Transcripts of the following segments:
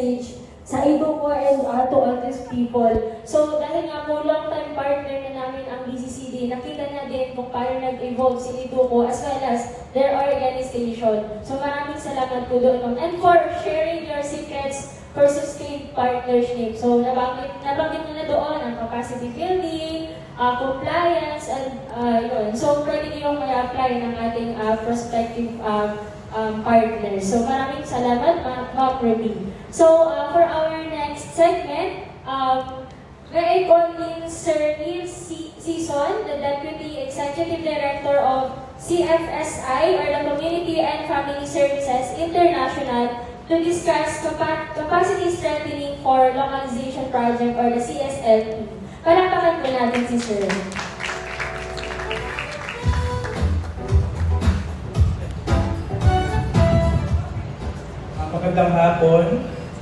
message sa Idoco and to all these people. So dahil nga po long-time partner na namin ang BCCD, nakita niya din kung paano nag-evolve si Idoco as well as their organization. So maraming salamat po doon, ma'am. And for sharing your secrets for sustained partnership. So nabanggit mo na doon ang capacity building, compliance, and yun. So pwede niyong may apply ng ating prospective partners. So maraming salamat, Ma'am Ruby. So for our next segment, may I call in Sir Neil Season, the Deputy Executive Director of CFSI, or the Community and Family Services International, to discuss capacity strengthening for localization project, or the CSLP. Palakpakan po natin si Sir. Magandang hapon.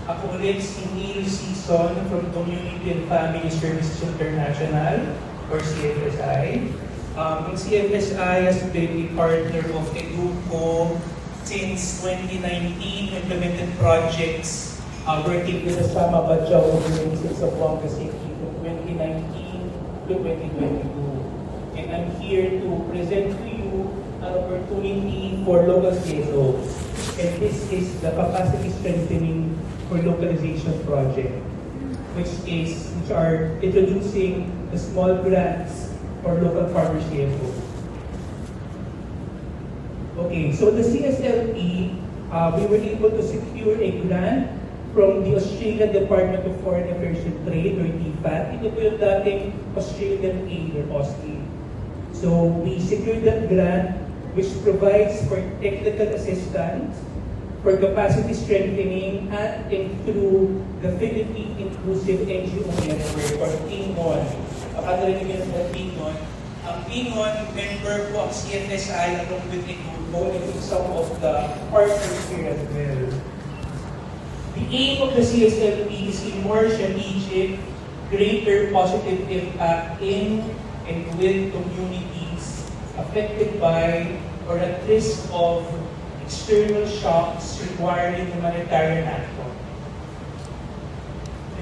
Ako ulit si Neil Season from Community and Family Services International, or CFSI. Ang CFSI has been a partner of Educo since 2019, implemented projects working with the Sama Badjao Provinces of Wanga City from 2019 to 2022. And I'm here to present to you an opportunity for local CSOs. And this is the capacity strengthening for localization project, which are introducing the small grants for local farmer CSOs. Okay, so the CSLP, we were able to secure a grant from the Australian Department of Foreign Affairs and Trade, or DFAT. Ito po yung dating Australian aid, or AUSTI. So we secured that grant, which provides for technical assistance, for capacity strengthening, and through the Philippine Inclusive NGO Network, or PINGON. Pakadala nyo sa PINGON. Ang PINGON member po ang CFSI along with Educo, and some of the partners here as well. The aim of the CSLP is a more strategic, greater positive impact in and with communities affected by or at risk of external shocks requiring humanitarian action.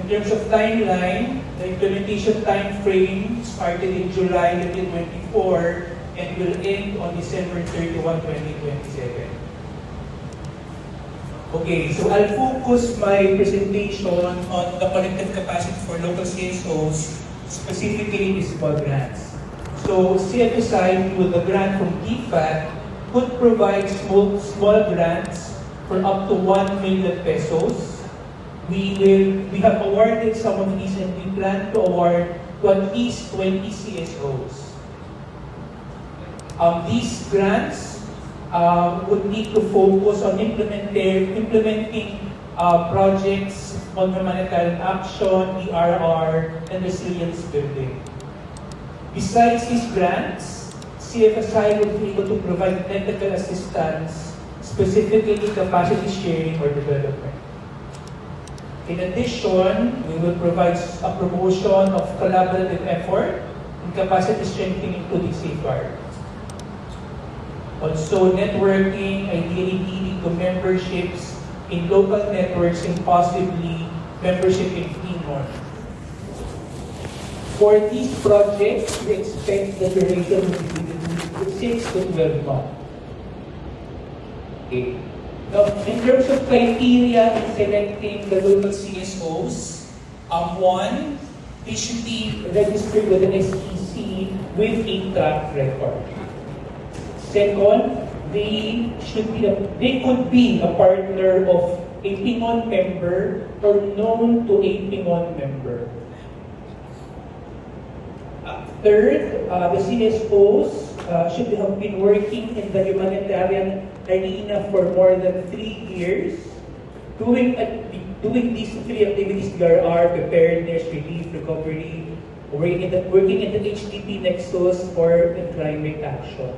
In terms of timeline, the implementation time frame started in July 2024 and will end on December 31, 2027. Okay, so I'll focus my presentation on the collective capacity for local CSOs, specifically the small grants. So CFSI, with the grant from DFAT, could provide small grants for up to 1 million pesos. We have awarded some of these, and we plan to award to at least 20 CSOs. These grants would need to focus on implementing projects on humanitarian action, ERR, and resilience building. Besides these grants, CFSI will be able to provide technical assistance, specifically capacity sharing or development. In addition, we will provide a promotion of collaborative effort and capacity strengthening to the safeguard. Also, networking, ideally leading to memberships in local networks and possibly membership in PINGON. For these projects, we expect the duration to be between 6 to 12 months. Okay. Now, in terms of criteria in selecting the local CSOs, one, they should be registered with an SEC with a track record. Second, they could be a partner of a PINGON member or known to a PINGON member. Third, the CSOs should have been working in the humanitarian arena for more than 3 years. Doing these 3 activities, there are preparedness, relief, recovery, working in the HDP nexus, or in climate action.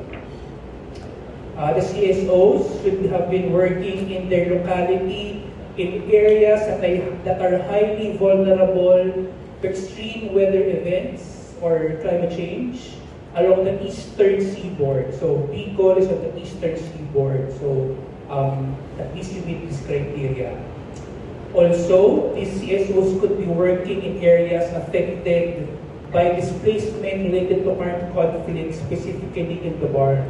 The CSOs should have been working in their locality in areas that are highly vulnerable to extreme weather events or climate change along the eastern seaboard. So Bicol is on the eastern seaboard. So at least you meet this criteria. Also, these CSOs could be working in areas affected by displacement related to armed conflict, specifically in the barn.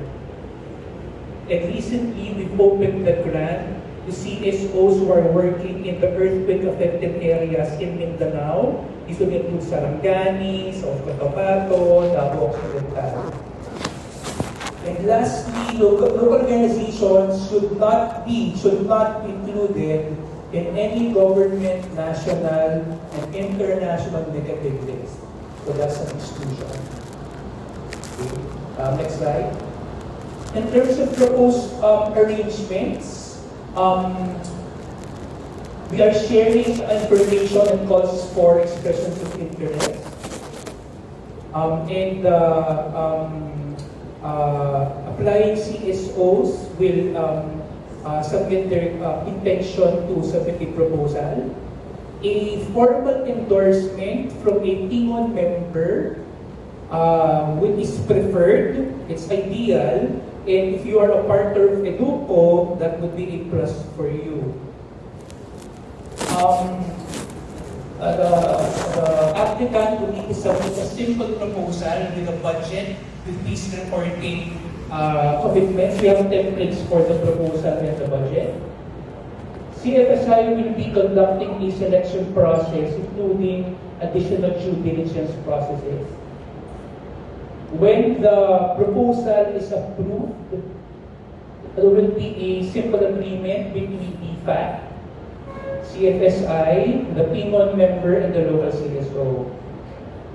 And recently, we've opened the grant to CSOs who are working in the earthquake-affected areas in Mindanao. These will include Sarangani, South Cotabato, Davao Occidental. And lastly, local organizations should not be included in any government, national, and international negative list. So that's an exclusion. Okay. Next slide. In terms of proposed arrangements, we are sharing information and calls for expressions of interest. Applying CSOs will submit their intention to submit a proposal. A formal endorsement from a Tingon member which is preferred, it's ideal, and if you are a partner of Educo, that would be a plus for you. The applicant will need to submit a simple proposal with a budget, with peace reporting commitments. We have templates for the proposal and the budget. CFSI will be conducting a selection process, including additional due diligence processes. When the proposal is approved, there will be a simple agreement between DFAT, CFSI, the Tingon member, and the local CSO.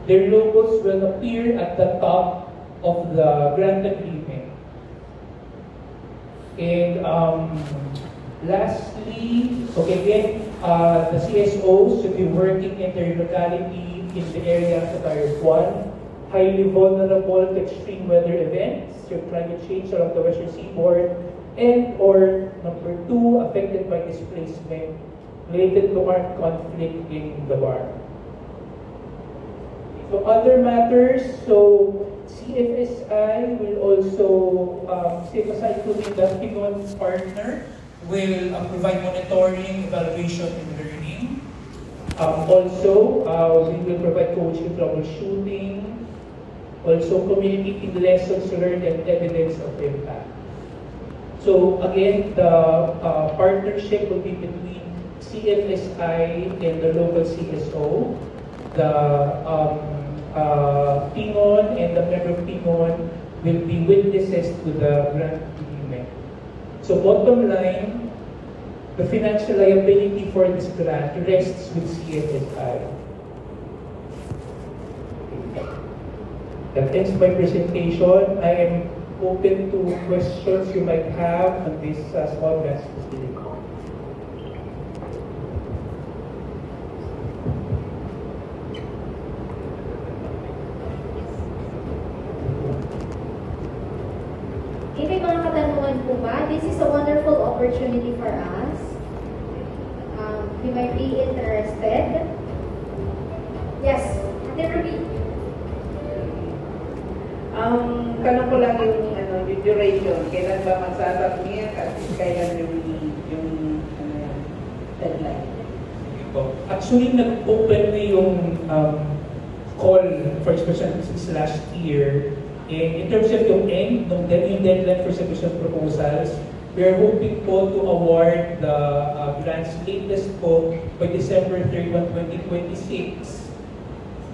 Their logos will appear at the top of the grant agreement. And lastly, again, the CSOs should be working in their locality in the areas that are one, highly vulnerable to extreme weather events, your climate change along the Western Seaboard, and or number two, affected by displacement related to armed conflict in the barn. So other matters, so CFSI will also, CFSI including the Tingon partner, will provide monitoring, evaluation, and learning. Also, we will provide coaching, troubleshooting, also communicating lessons learned and evidence of impact. So again, the partnership will be between CFSI and the local CSO. The Tingon and the member of Tingon will be witnesses to the grant agreement. So bottom line, the financial liability for this grant rests with CFSI. That ends my presentation. I am open to questions you might have on this small grants facility. If may mga katanungan po ba, this is a wonderful opportunity for us. We might be interested. Yes, Ate Ruby. Tanong ko lang yung duration. Kailan ba magsasubmit at kailan yung deadline? Actually, nag-open na yung call for expression since last year. And in terms of yung deadline for submission proposals, we are hoping po to award the grants latest po by December 31, 2026.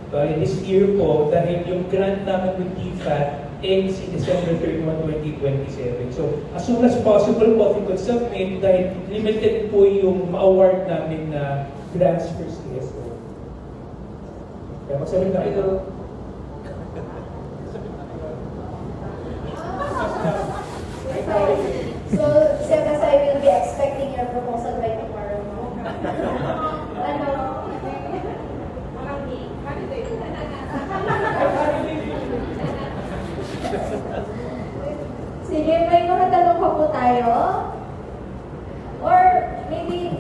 This year po, dahil yung grant namin with DFAT ends in December 31, 2027. So, as soon as possible po, if you could submit, dahil limited po yung ma-award namin na grants for CSO. Kaya magsabit na ito. So, CFSI will be expecting your proposal by tomorrow, no? Ano? Sige, may mga tanong pa po tayo. Or maybe,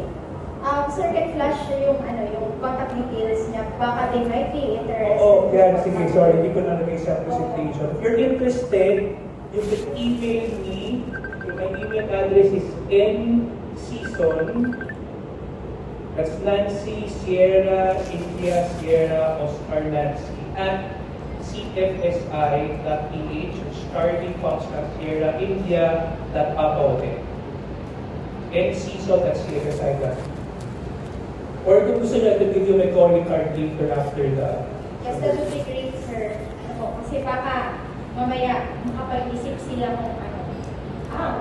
sir, can flash yung contact details niya. Baka they might be interested. Oh, yeah, sige, sorry, hindi ko na nag-isa presentation. If you're interested, you can email me. My email address is nseason, That's Nancy, Sierra, India, Sierra, Oscar, Nancy, at cfsi.ph, Charlie, Foxtrot, Sierra, India, Papa Hotel. And cso.cfsi.ph. Or kung gusto niya, to give you my calling card later after the... Yes, that would be great, sir. Ano po, kasi baka mamaya makapag-isip sila kung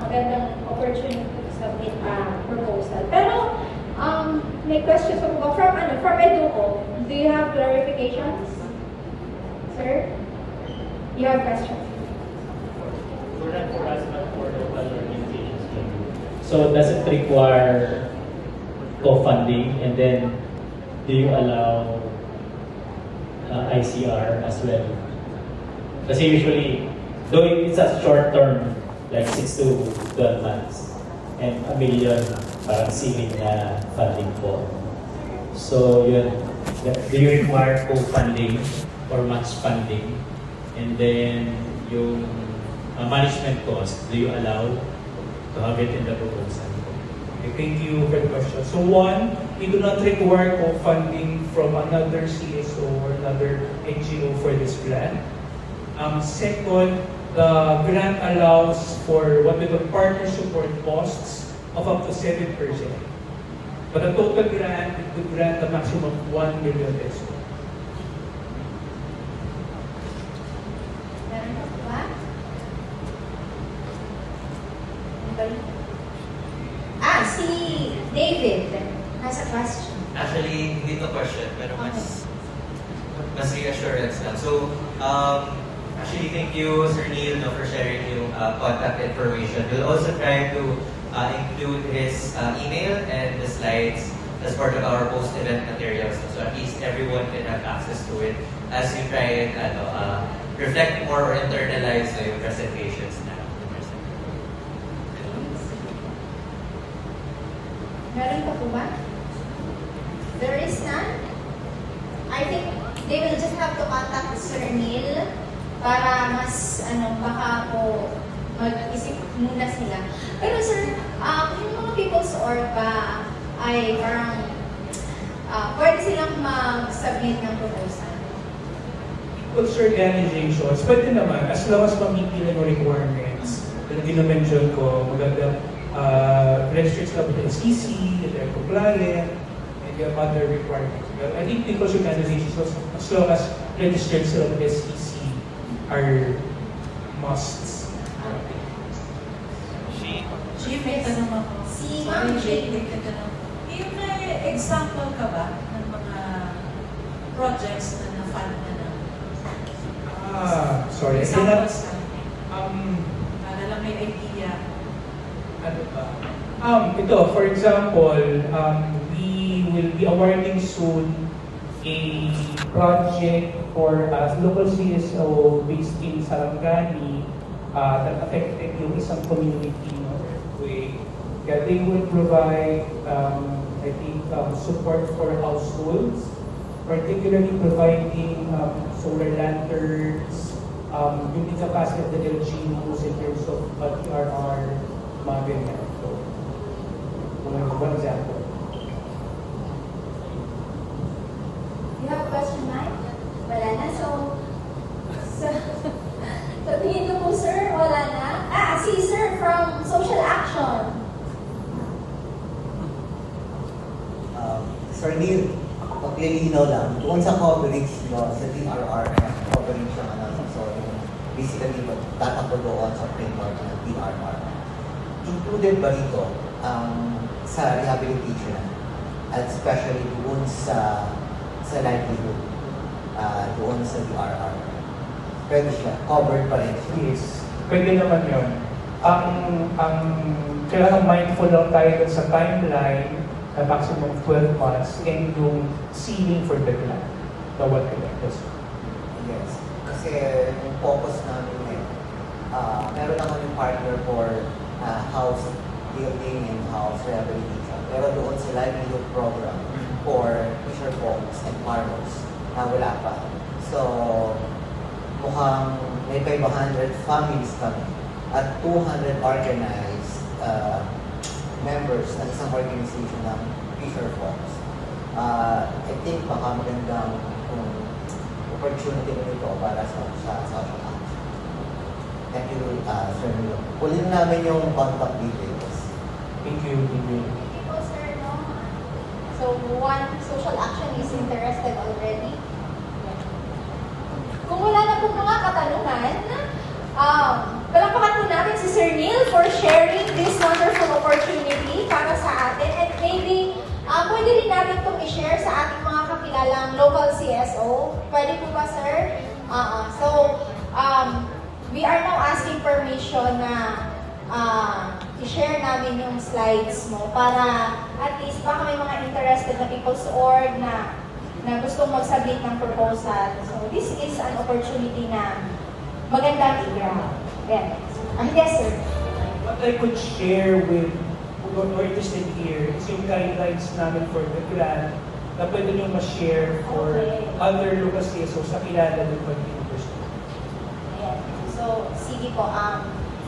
magandang opportunity to submit a proposal. Pero, may questions from Educo. Do you have clarifications? Sir? You have questions? We're not for us, but for local organizations. So does it require co-funding, and then do you allow ICR as well? Kasi usually, though it's a short term, like 6 to 12 months, and $1 million parang ceiling na funding po. So yun, do you require co-funding or match funding? And then yung management cost, do you allow to have it in the proposal? Okay, thank you for the question. So one, we do not require co-funding from another CSO or another NGO for this grant. Second, the grant allows for what we call partner support costs of up to 7%. But the total grant would grant a maximum of 1 million pesos. Meron pa po ba? Anybody? Si David has a question. Actually, hindi to question, pero mas reassurance lang. So, actually, thank you, Sir Neil, for sharing yung contact information. We'll also try to include his email and the slides as part of our post-event materials. So at least everyone can have access to it as you try and reflect more or internalize yung presentations na. Meron pa po ba? There is none? I think they will just have to contact Sir Neil para mas, baka po mag-isip muna sila. Pero sir, yung mga people's org ba ay parang pwede silang mag-submit ng proposal? People's organizations, pwede naman, as long as ma-meet nila yung requirements. Yung dino-mention ko, maganda registered sila with the SEC, that they're compliant, and you have other requirements. But I think people's organizations, as long as registered sila with the SEC, are musts. Chief, may tanong ako. Si Ma'am Sorry, Jane. may tanong. May example ka ba ng mga projects na na-fund na na? Sorry, I cannot... Examples ka. Para lang may idea. Ano ba? Ito, for example, we will be awarding soon a project for a local CSO based in Sarangani that affected yung isang community, no, earthquake. Yeah, they will provide, I think, support for households, particularly providing solar lanterns, yung capacity of the LGUs in terms of TRR, mga ganyan. So, one example. You have a question, Mike? Wala na. So tingin ko po, sir, wala na. Si sir from Social Action. Sir Neil, paglilinaw lang, doon sa coverage nyo, sa DRR, coverage ng so basically, tatakbo doon sa framework ng DRR. Included ba rito sa rehabilitation at especially doon sa livelihood, doon sa DRR? Pwede siya, covered pa rin siya. Yes, pwede naman yun. Kailangan mindful lang tayo dun sa timeline na maximum 12 months and yung ceiling for the grant na what collectors. Yes. Kasi yung focus namin meron naman yung partner for house building and house rehabilitation. Pero doon sa livelihood program for fisher folks and farmers wala pa. So, mukhang may 500 families kami at 200 organized members ng isang organization ng fisher folks. think baka magandang opportunity mo ito para sa social action. Thank you, Sir Milo. Pulin namin yung contact details. Thank you. Thank you po, sir. No? So, one social action is interested already. Kung wala na po mga katanungan, palakpakan po natin si Sir Neil for sharing this wonderful opportunity para sa atin. And maybe, pwede rin natin itong i-share sa ating mga kakilalang local CSO. Pwede po ba, sir? We are now asking permission na i-share namin yung slides mo para at least baka may mga interested na people's org na gustong mag-submit ng proposal. So, this is an opportunity na magandang i-grab. Yes, sir. What I could share with who are interested here is yung guidelines namin for the grant na pwede nyo ma-share for Okay. other local CSOs sa kilala ng University. Ayan. So, sige po.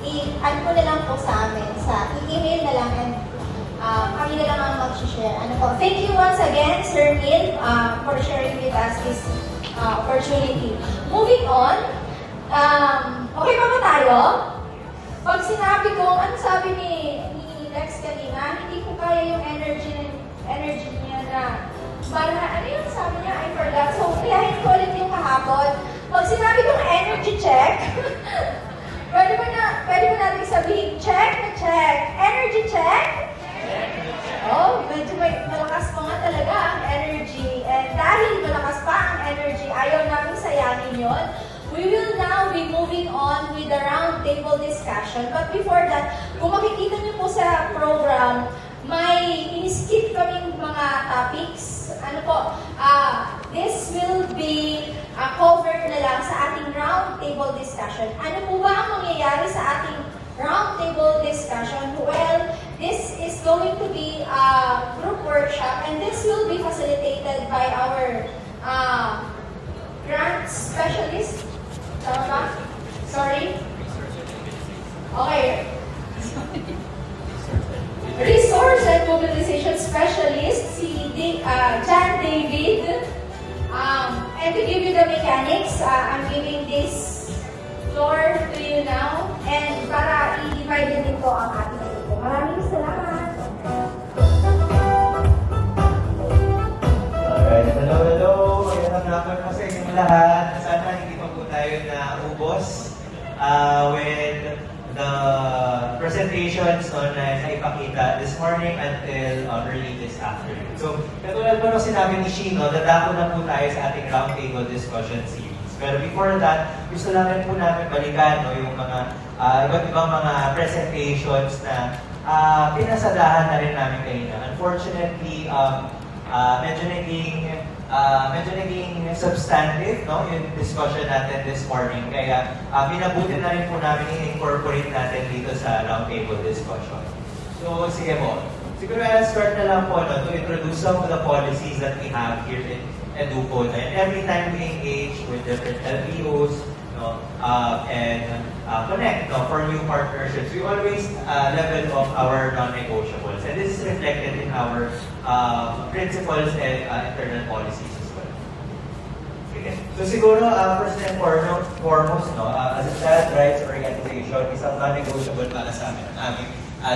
I-add ko na lang po sa amin, i-email na lang and kami na lang ang mag-share. Ano po. Thank you once again, Sir Neil, for sharing with us this opportunity. Moving on, okay pa ba tayo? Pag sinabi ko, ano sabi ni Lex kanina, hindi ko kaya yung energy niya na para, ano yung sabi niya? I forgot. So, kayahin ko ulit yung kahapon. Pag sinabi kong energy check, pwede mo natin sabihin, check na check. Energy check? Oh, medyo malakas pa nga talaga ang energy. And dahil malakas pa ang energy, ayaw namin sayangin yon. We will now be moving on with the roundtable discussion. But before that, kung makikita niyo po sa program, may in-skip kaming mga topics. Ano po, this will be covered na lang sa ating roundtable discussion. Ano po ba ang mangyayari sa ating roundtable discussion? Well, this is going to be a group workshop and this will be facilitated by our grant specialist. Tama ba? Sorry? Okay. Resource and Mobilization Specialist, si John David. And to give you the mechanics, I'm giving this floor to you now. And para i-divide din po ang ating grupo. Maraming salamat. Alright, hello. Magandang hapon po sa inyong lahat. Sana hindi pa po tayo naubos with the presentations na ipakita this morning until early this afternoon. So, katulad po nung sinabi ni Shino, dadako na po tayo sa ating roundtable discussion series. Pero before that, gusto lang rin po namin balikan yung mga iba't ibang mga presentations na pinasadahan na rin namin kanina. Unfortunately, medyo naging substantive, no, yung discussion natin this morning. Kaya minabuti na rin po namin i-incorporate natin dito sa roundtable discussion. So, sige po. Siguro I'll start na lang po to introduce some of the policies that we have here in Educo. And every time we engage with different LPOs, and connect for new partnerships, we always level up our non-negotiables. And this is reflected in our principles and internal policies as well. Okay. So siguro, first and foremost, as a child rights organization, isang non-negotiable para sa amin ang aming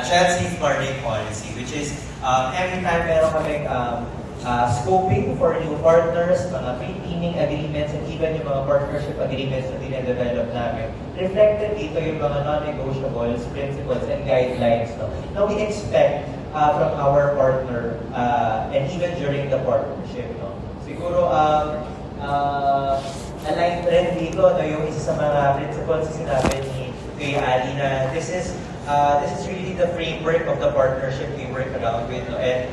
child safeguarding policy, which is every time meron kaming scoping for new partners, mga pre-teaming agreements, and even yung mga partnership agreements na dine-develop namin, reflected dito yung mga non-negotiables, principles, and guidelines na we expect from our partner and even during the partnership. Siguro, aligned rin dito yung isa sa mga principles na sinabi ni Kuya Ali na this is really the framework of the partnership we work around with. And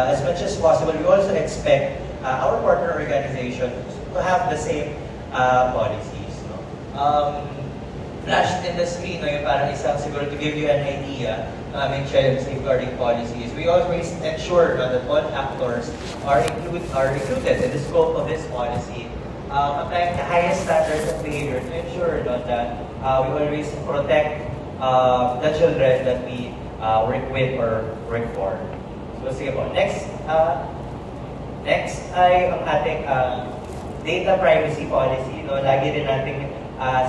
as much as possible, we also expect our partner organization to have the same policies. Flashed in the screen, yung parang isang siguro to give you an idea ng aming child safeguarding policies. We always ensure that all actors are included in the scope of this policy, applying the highest standards of behavior to ensure that we always protect the children that we work with or work for. So sige po. Next Next ay ang ating data privacy policy. No? Lagi rin natin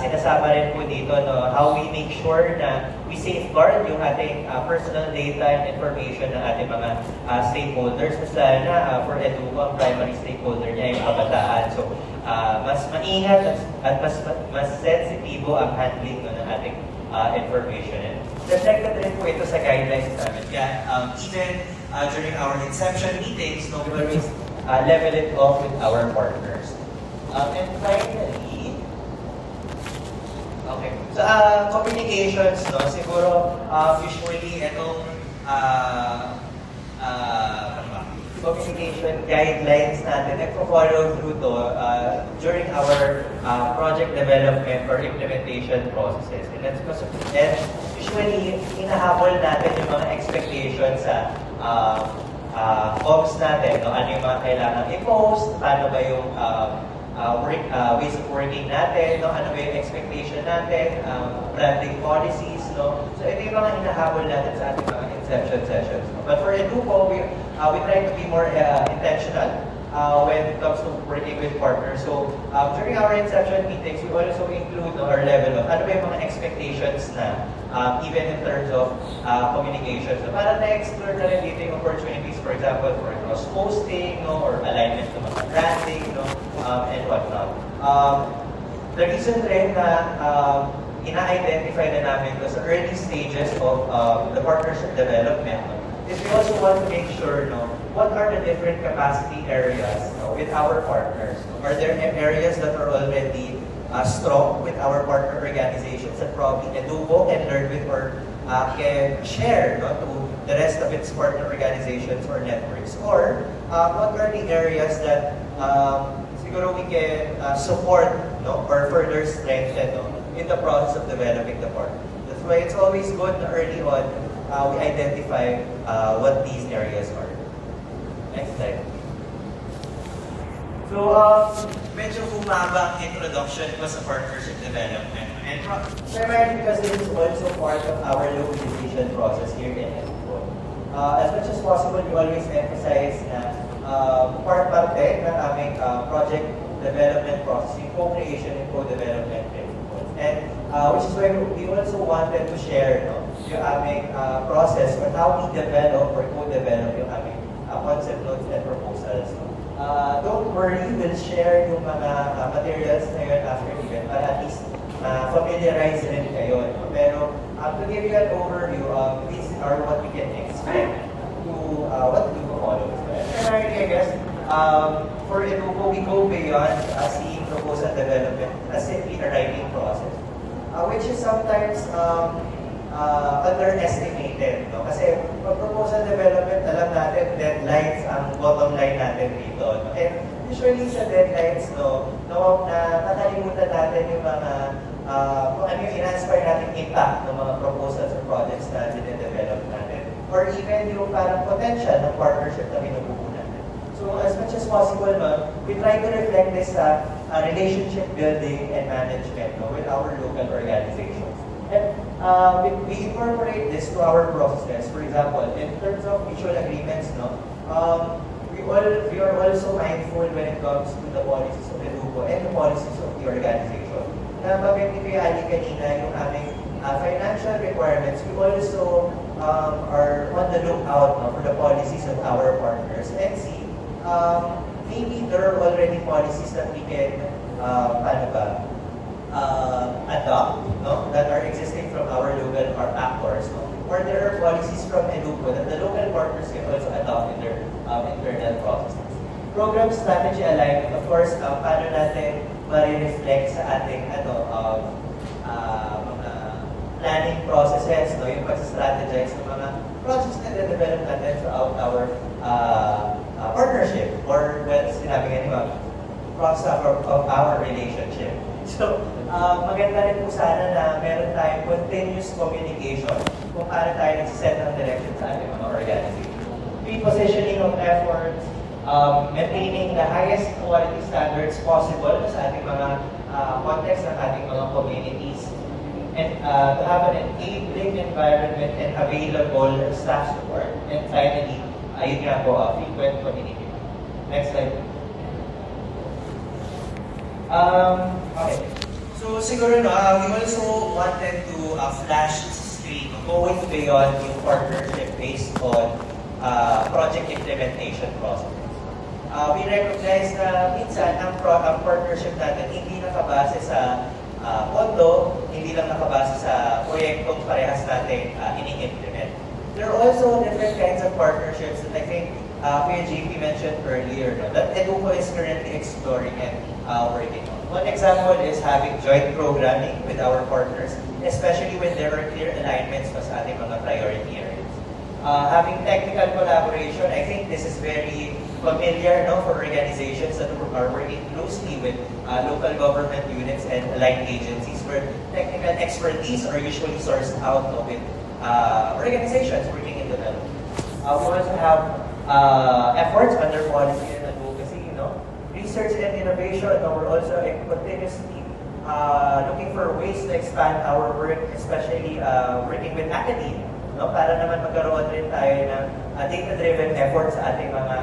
sinasama rin po dito how we make sure na we safeguard yung ating personal data and information ng ating mga stakeholders. Mas lalo na for Educo, ang primary stakeholder niya yung kabataan. So, mas maingat at mas sensitibo ang handling ng ating information. And reflected rin po ito sa guidelines namin. Kaya even during our inception meetings, we always level it off with our partners. And finally, okay. So, communications, siguro, usually, itong, communication guidelines natin, nagpo-follow through to during our project development or implementation processes. And that's because, and usually, hinahabol natin yung mga expectations sa comms natin, ano yung mga kailangan i-post, paano ba yung ways of working natin, ano ba yung expectation natin, branding policies, So ito yung mga hinahabol natin sa ating mga inception sessions. But for Educo, we try to be more intentional when it comes to working with partners. So during our inception meetings, we also include our level of ano ba yung mga expectations na even in terms of communication. So para na-explore na rin dito yung opportunities, for example, for cross-posting, or alignment ng mga branding, and whatnot. The reason rin na ina-identify na namin ito sa early stages of the partnership development is we also want to make sure what are the different capacity areas with our partners. Are there areas that are already strong with our partner organizations that probably Educo can learn with or can share to the rest of its partner organizations or networks? Or what are the areas that siguro we can support or further strengthen in the process of developing the partner? That's why it's always good na early on we identify what these areas are. Next slide. So, medyo humaba ang introduction ko sa partnership development. And primarily because this is also part of our localization process here in Educo. As much as possible, we always emphasize na parte ng aming project development process, yung co-creation and co-development principles. And which is why we also wanted to share yung aming process on how we develop or co-develop yung aming concept notes and proposals. Don't worry, we'll share yung mga materials na yun after the event para at least familiarize rin kayo. Pero to give you an overview, these are what we can expect to what Educo follows. Primarily, I guess, for Educo, we go beyond seeing proposal development as simply a writing process, which is sometimes underestimated. Kasi pag proposal development, alam natin, deadlines ang bottom line natin dito. And usually sa deadlines, nakalimutan natin yung mga kung ano yung in-inspire natin impact ng mga proposals or projects na dine-develop natin. Or even yung parang potential ng partnership na binubuo natin. So as much as possible, we try to reflect this sa relationship building and management with our local organizations. And we incorporate this to our processes. For example, in terms of mutual agreements, we are also mindful when it comes to the policies of Educo and the policies of the organization. Na mabanggit ko yung kanina yung aming financial requirements, we also are on the lookout for the policies of our partners and see maybe there are already policies that we can adopt that are existing from our local actors, or there are policies from Educo that the local partners can also adopt in their internal processes. Program strategy alignment, of course, paano natin ma-reflect sa ating mga planning processes, yung pag-strategize ng mga projects na develop natin throughout our partnership, or sinabi nga ni Ma'am, process of our relationship. So, maganda rin po sana na meron tayong continuous communication kung paano tayo nag-set ng direction sa ating mga organization. Repositioning of efforts, maintaining the highest quality standards possible sa ating mga context ng ating mga communities, and to have an enabling environment and available staff support. And finally, ayun nga po, frequent communication. Next slide. Okay. So siguro we also wanted to flash screen going beyond yung partnership based on project implementation process. We recognize na minsan ang partnership natin hindi nakabase sa pondo, hindi lang nakabase sa proyektong parehas natin ini-implement. There are also different kinds of partnerships that I think Kuya JP mentioned earlier that Educo is currently exploring and working on. One example is having joint programming with our partners, especially when there are clear alignments sa ating mga priority areas. Having technical collaboration, I think this is very familiar for organizations that are working closely with local government units and aligned agencies where technical expertise are usually sourced out with organizations working in development. We also have efforts under policy and advocacy, research and innovation. We're also continuously looking for ways to expand our work, especially working with academia, para naman magkaroon rin tayo ng data-driven efforts sa ating mga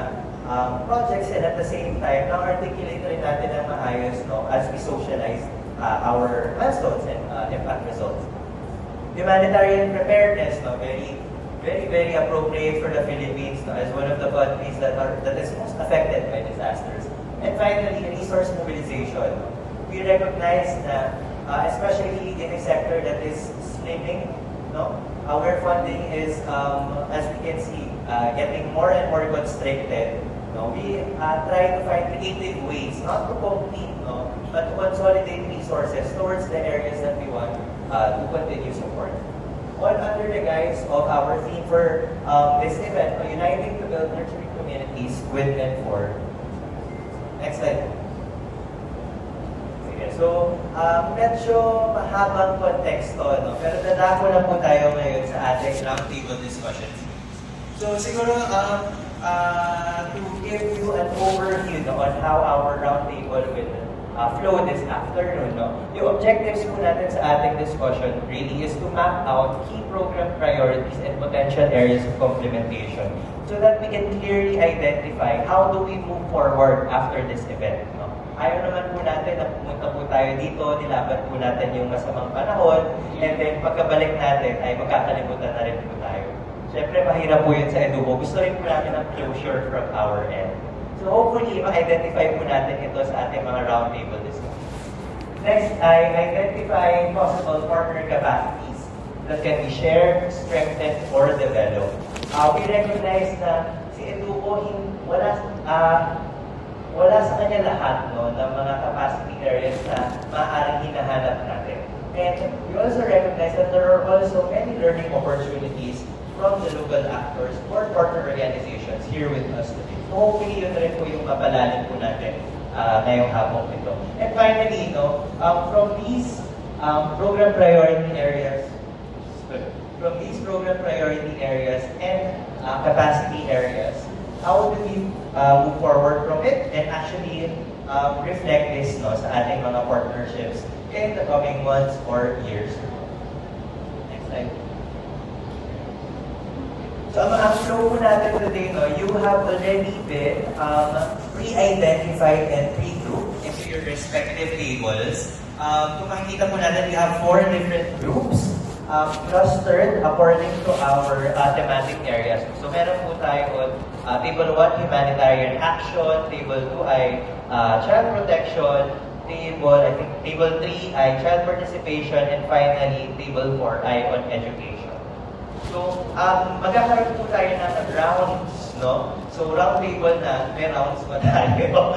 projects, and at the same time, na-articulate rin natin ng maayos as we socialize our milestones and impact results. Humanitarian preparedness, very appropriate for the Philippines as one of the countries that is most affected by disasters. And finally, resource mobilization. We recognize that, especially in a sector that is slimming, our funding is, as we can see, getting more and more constricted. We try to find creative ways, not to compete, but to consolidate resources towards the areas that we want to continue support. All under the guise of our theme for this event, uniting to build nurturing communities with and for. Next slide. Sige, so medyo mahabang konteksto, pero dadako na po tayo ngayon sa ating roundtable discussion. So siguro, to give you an overview on how our roundtable will flow this afternoon, yung objectives po natin sa ating discussion really is to map out key program priorities and potential areas of complementation so that we can clearly identify how do we move forward after this event. Ayaw naman po natin na pumunta po tayo dito, nilaban po natin yung masamang panahon, and then pagkabalik natin ay magkakalimutan na rin po tayo. Siyempre, mahirap po yun sa Educo. Gusto rin po namin ng closure from our end. So hopefully, ma-identify po natin ito sa ating mga roundtable discussion. Next ay identifying possible partner capacities that can be shared, strengthened, or developed. We recognize na si Educo wala sa kanya lahat ng mga capacity areas na maaaring hinahanap natin. And we also recognize that there are also many learning opportunities from the local actors or partner organizations here with us today. So hopefully, yun rin po yung mapalalim po natin ngayong hapong ito. And finally, from these program priority areas and capacity areas, how do we move forward from it and actually reflect this sa ating mga partnerships in the coming months or years? Next slide. So ang flow po natin today, you have already been pre-identified and pre-grouped into your respective tables. Kung makikita po natin, we have 4 different groups clustered according to our thematic areas. So meron po tayo on Table 1, Humanitarian Action, Table 2 ay Child Protection, Table 3 ay Child Participation, and finally, Table 4 ay on Education. So, magkakaroon po tayo ng rounds, So, round table na, may rounds pa tayo.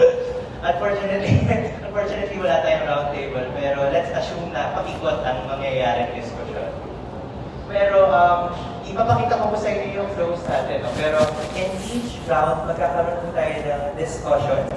Unfortunately, wala tayong round table, pero let's assume na pakikot ang mangyayaring discussion. Pero, ipapakita ko po sa inyo yung flows natin, Pero, in each round, magkakaroon po tayo ng discussion.